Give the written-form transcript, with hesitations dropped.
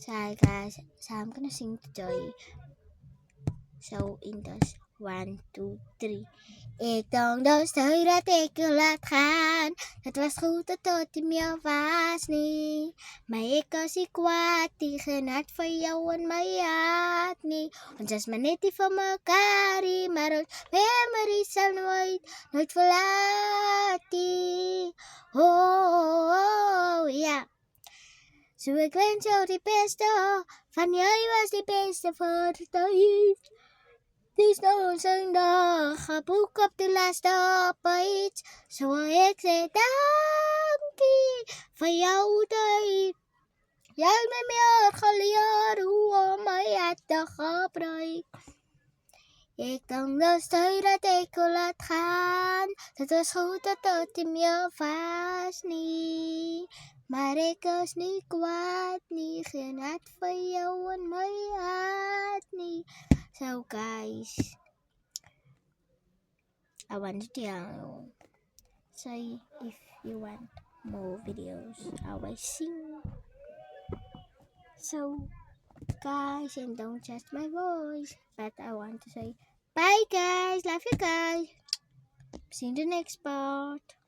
Hi guys, so I'm gonna sing today. So in this 1, 2, 3. Ik denk dus dat ik je laat gaan. Het was goed dat tot in je was niet. Maar ik was niet kwaad tegen het van jou en mij had niet. Want als maar net die van elkaar, maar ons memories zal nooit verlaten. Oh, ja. Zo ik wens jou de beste, van jij was de beste voor de tijd. Het is nou zo'n dag, ga boek op de laatste page. Zo ik zeg dankie voor jouw tijd. Jij met me geleerd hoe om mij het te gebruiken. Ik denk dus dat ik wil laat gaan. Het was goed dat het in je was niet. Maar ik was niet kwaad, niet geen hart van jou en mij had niet. So guys, I want to tell you, say if you want more videos, I will sing. So guys, and don't judge my voice, but I want to say bye guys, love you guys. See you in the next part.